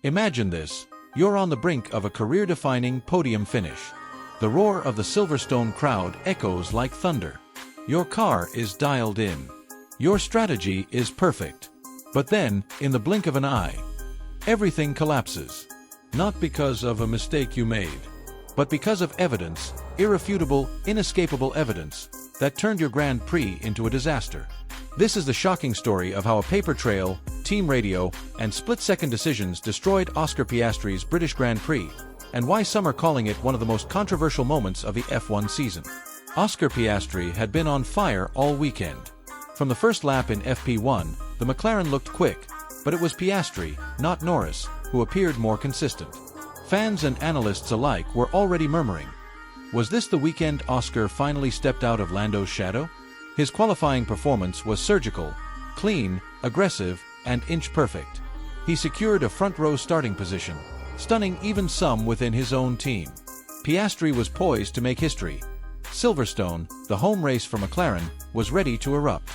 Imagine this: you're on the brink of a career-defining podium finish. The roar of the Silverstone crowd echoes like thunder. Your car is dialed in. Your strategy is perfect. But then, in the blink of an eye, everything collapses. Not because of a mistake you made, but because of evidence, irrefutable, inescapable evidence, that turned your Grand Prix into a disaster. This is the shocking story of how a paper trail, team radio, and split-second decisions destroyed Oscar Piastri's British Grand Prix, and why some are calling it one of the most controversial moments of the F1 season. Oscar Piastri had been on fire all weekend. From the first lap in FP1, the McLaren looked quick, but it was Piastri, not Norris, who appeared more consistent. Fans and analysts alike were already murmuring. Was this the weekend Oscar finally stepped out of Lando's shadow? His qualifying performance was surgical, clean, aggressive, and inch-perfect. He secured a front-row starting position, stunning even some within his own team. Piastri was poised to make history. Silverstone, the home race for McLaren, was ready to erupt.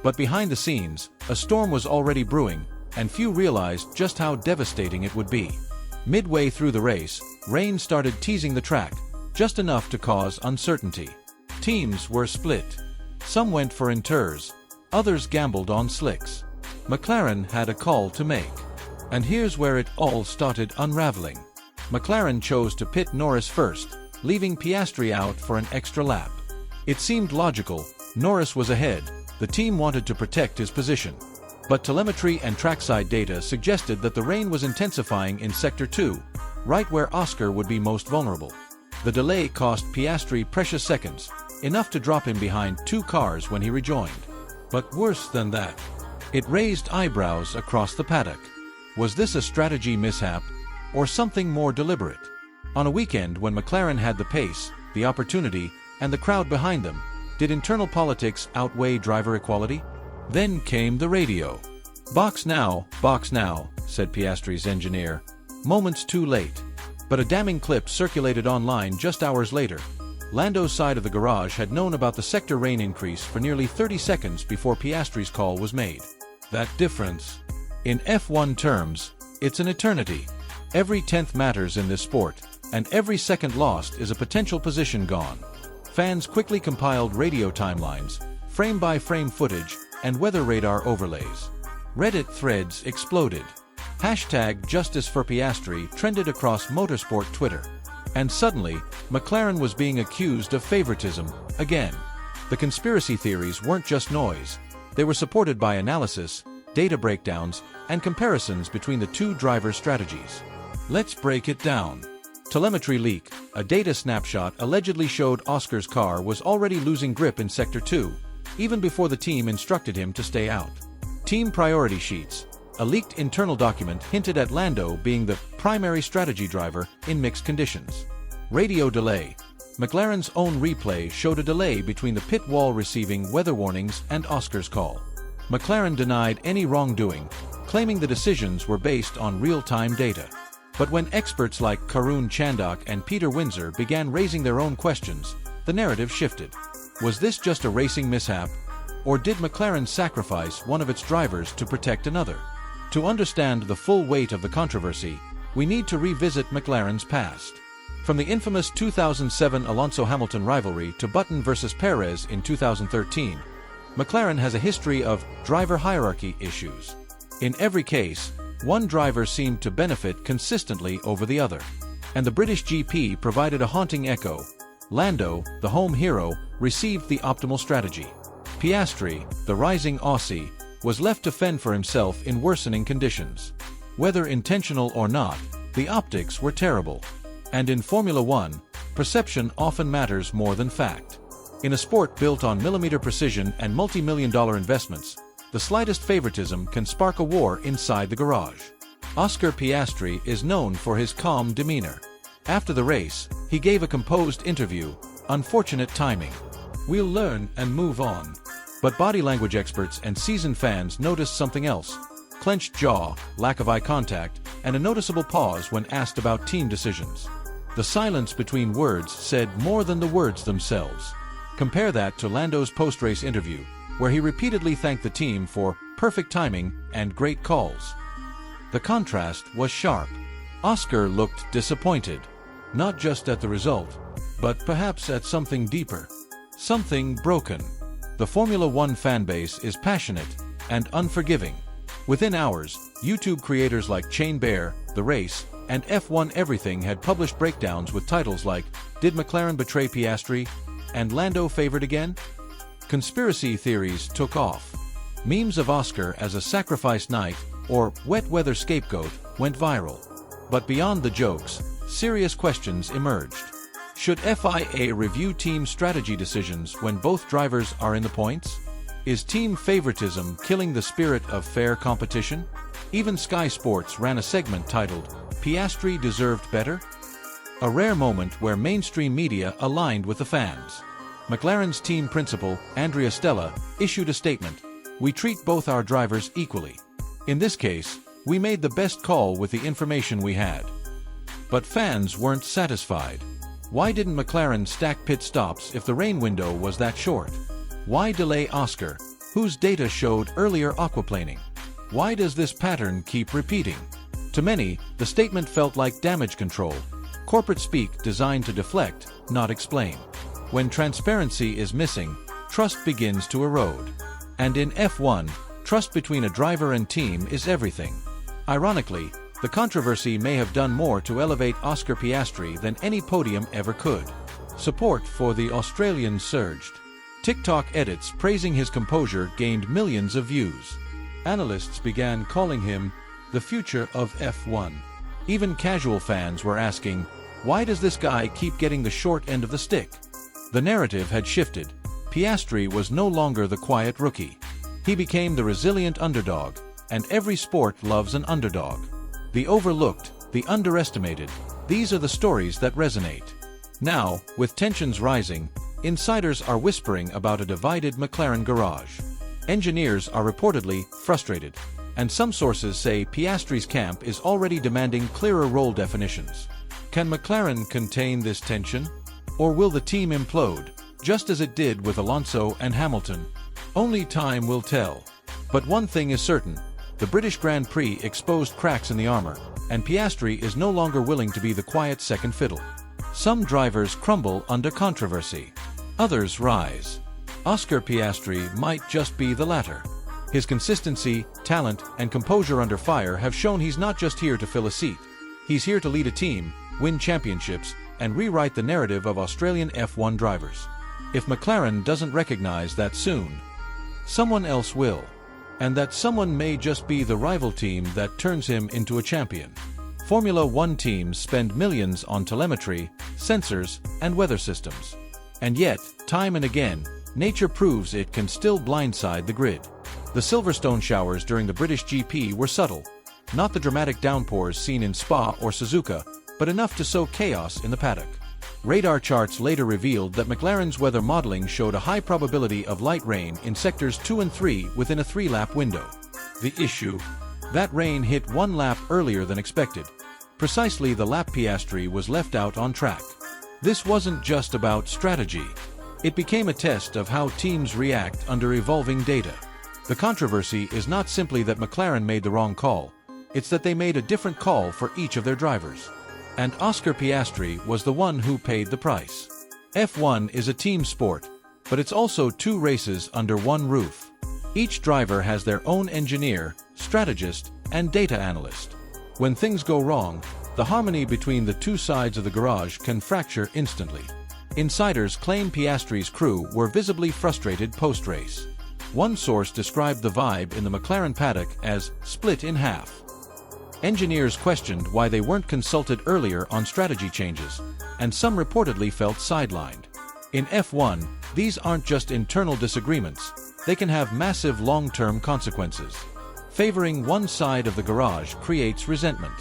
But behind the scenes, a storm was already brewing, and few realized just how devastating it would be. Midway through the race, rain started teasing the track, just enough to cause uncertainty. Teams were split. Some went for inters, others gambled on slicks. McLaren had a call to make. And here's where it all started unraveling. McLaren chose to pit Norris first, leaving Piastri out for an extra lap. It seemed logical. Norris was ahead. The team wanted to protect his position. But telemetry and trackside data suggested that the rain was intensifying in Sector 2, right where Oscar would be most vulnerable. The delay cost Piastri precious seconds, enough to drop him behind 2 cars when he rejoined. But worse than that, it raised eyebrows across the paddock. Was this a strategy mishap, or something more deliberate? On a weekend when McLaren had the pace, the opportunity, and the crowd behind them, did internal politics outweigh driver equality? Then came the radio. box now," said Piastri's engineer. Moments too late. But a damning clip circulated online just hours later. Lando's side of the garage had known about the sector rain increase for nearly 30 seconds before Piastri's call was made. That difference. In F1 terms, it's an eternity. Every tenth matters in this sport, and every second lost is a potential position gone. Fans quickly compiled radio timelines, frame-by-frame footage, and weather radar overlays. Reddit threads exploded. #Justice for Piastri trended across motorsport Twitter. And suddenly, McLaren was being accused of favoritism, again. The conspiracy theories weren't just noise. They were supported by analysis, data breakdowns, and comparisons between the two drivers' strategies. Let's break it down. Telemetry leak. A data snapshot allegedly showed Oscar's car was already losing grip in Sector 2, even before the team instructed him to stay out. Team priority sheets. A leaked internal document hinted at Lando being the primary strategy driver in mixed conditions. Radio delay. McLaren's own replay showed a delay between the pit wall receiving weather warnings and Oscar's call. McLaren denied any wrongdoing, claiming the decisions were based on real-time data. But when experts like Karun Chandok and Peter Windsor began raising their own questions, the narrative shifted. Was this just a racing mishap, or did McLaren sacrifice one of its drivers to protect another? To understand the full weight of the controversy, we need to revisit McLaren's past. From the infamous 2007 Alonso-Hamilton rivalry to Button versus Perez in 2013, McLaren has a history of driver hierarchy issues. In every case, one driver seemed to benefit consistently over the other. And the British GP provided a haunting echo. Lando, the home hero, received the optimal strategy. Piastri, the rising Aussie, was left to fend for himself in worsening conditions. Whether intentional or not, the optics were terrible. And in Formula One, perception often matters more than fact. In a sport built on millimeter precision and multi-million-dollar investments, the slightest favoritism can spark a war inside the garage. Oscar Piastri is known for his calm demeanor. After the race, he gave a composed interview. Unfortunate timing. We'll learn and move on. But body language experts and seasoned fans noticed something else. Clenched jaw, lack of eye contact, and a noticeable pause when asked about team decisions. The silence between words said more than the words themselves. Compare that to Lando's post-race interview, where he repeatedly thanked the team for perfect timing and great calls. The contrast was sharp. Oscar looked disappointed, not just at the result, but perhaps at something deeper. Something broken. The Formula One fanbase is passionate and unforgiving. Within hours, YouTube creators like Chain Bear, The Race, and F1 Everything had published breakdowns with titles like "Did McLaren betray Piastri?" and "Lando favored again?" Conspiracy theories took off. Memes of Oscar as a sacrifice knight or wet weather scapegoat went viral. But beyond the jokes, serious questions emerged. Should FIA review team strategy decisions when both drivers are in the points? Is team favoritism killing the spirit of fair competition? Even Sky Sports ran a segment titled, "Piastri Deserved Better?" A rare moment where mainstream media aligned with the fans. McLaren's team principal, Andrea Stella, issued a statement, "We treat both our drivers equally. In this case, we made the best call with the information we had." But fans weren't satisfied. Why didn't McLaren stack pit stops if the rain window was that short? Why delay Oscar, whose data showed earlier aquaplaning? Why does this pattern keep repeating? To many, the statement felt like damage control, corporate speak designed to deflect, not explain. When transparency is missing, trust begins to erode. And in F1, trust between a driver and team is everything. Ironically, the controversy may have done more to elevate Oscar Piastri than any podium ever could. Support for the Australian surged. TikTok edits praising his composure gained millions of views. Analysts began calling him the future of F1. Even casual fans were asking, why does this guy keep getting the short end of the stick? The narrative had shifted. Piastri was no longer the quiet rookie. He became the resilient underdog, and every sport loves an underdog. The overlooked, the underestimated, these are the stories that resonate. Now, with tensions rising, insiders are whispering about a divided McLaren garage. Engineers are reportedly frustrated, and some sources say Piastri's camp is already demanding clearer role definitions. Can McLaren contain this tension? Or will the team implode, just as it did with Alonso and Hamilton? Only time will tell. But one thing is certain, the British Grand Prix exposed cracks in the armor, and Piastri is no longer willing to be the quiet second fiddle. Some drivers crumble under controversy. Others rise. Oscar Piastri might just be the latter. His consistency, talent, and composure under fire have shown he's not just here to fill a seat. He's here to lead a team, win championships, and rewrite the narrative of Australian F1 drivers. If McLaren doesn't recognize that soon, someone else will. And that someone may just be the rival team that turns him into a champion. Formula One teams spend millions on telemetry, sensors, and weather systems. And yet, time and again, nature proves it can still blindside the grid. The Silverstone showers during the British GP were subtle, not the dramatic downpours seen in Spa or Suzuka, but enough to sow chaos in the paddock. Radar charts later revealed that McLaren's weather modeling showed a high probability of light rain in sectors 2 and 3 within a 3-lap window. The issue? That rain hit 1 lap earlier than expected. Precisely the lap Piastri was left out on track. This wasn't just about strategy. It became a test of how teams react under evolving data. The controversy is not simply that McLaren made the wrong call, it's that they made a different call for each of their drivers. And Oscar Piastri was the one who paid the price. F1 is a team sport, but it's also 2 races under one roof. Each driver has their own engineer, strategist, and data analyst. When things go wrong, the harmony between the 2 sides of the garage can fracture instantly. Insiders claim Piastri's crew were visibly frustrated post-race. One source described the vibe in the McLaren paddock as split in half. Engineers questioned why they weren't consulted earlier on strategy changes, and some reportedly felt sidelined. In F1, these aren't just internal disagreements, they can have massive long-term consequences. Favoring one side of the garage creates resentment.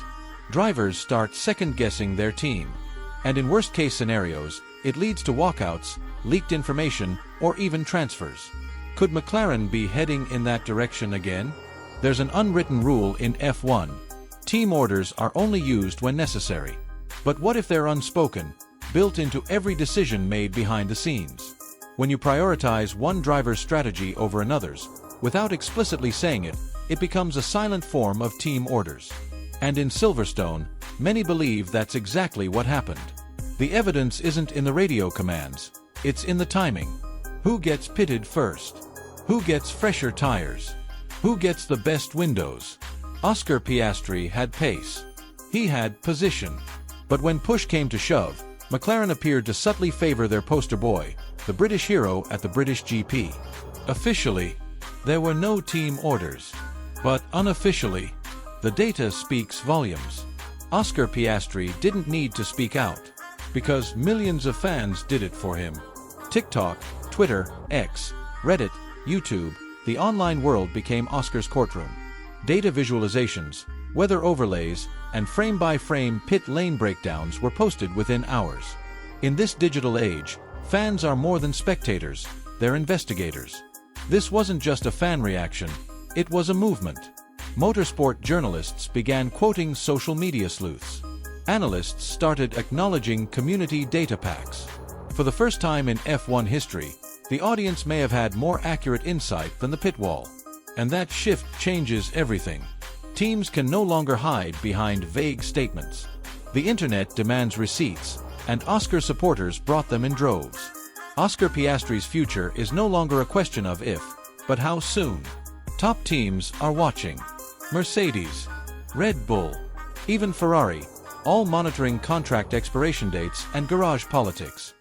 Drivers start second-guessing their team. And in worst-case scenarios, it leads to walkouts, leaked information, or even transfers. Could McLaren be heading in that direction again? There's an unwritten rule in F1. Team orders are only used when necessary. But what if they're unspoken, built into every decision made behind the scenes? When you prioritize one driver's strategy over another's, without explicitly saying it, it becomes a silent form of team orders. And in Silverstone, many believe that's exactly what happened. The evidence isn't in the radio commands, it's in the timing. Who gets pitted first? Who gets fresher tires? Who gets the best windows? Oscar Piastri had pace. He had position. But when push came to shove, McLaren appeared to subtly favor their poster boy, the British hero at the British GP. Officially, there were no team orders. But unofficially, the data speaks volumes. Oscar Piastri didn't need to speak out, because millions of fans did it for him. TikTok, Twitter, X, Reddit, YouTube, the online world became Oscar's courtroom. Data visualizations, weather overlays, and frame-by-frame pit lane breakdowns were posted within hours. In this digital age, fans are more than spectators, they're investigators. This wasn't just a fan reaction, it was a movement. Motorsport journalists began quoting social media sleuths. Analysts started acknowledging community data packs. For the first time in F1 history, the audience may have had more accurate insight than the pit wall. And that shift changes everything. Teams can no longer hide behind vague statements. The internet demands receipts, and Oscar supporters brought them in droves. Oscar Piastri's future is no longer a question of if, but how soon. Top teams are watching. Mercedes, Red Bull, even Ferrari, all monitoring contract expiration dates and garage politics.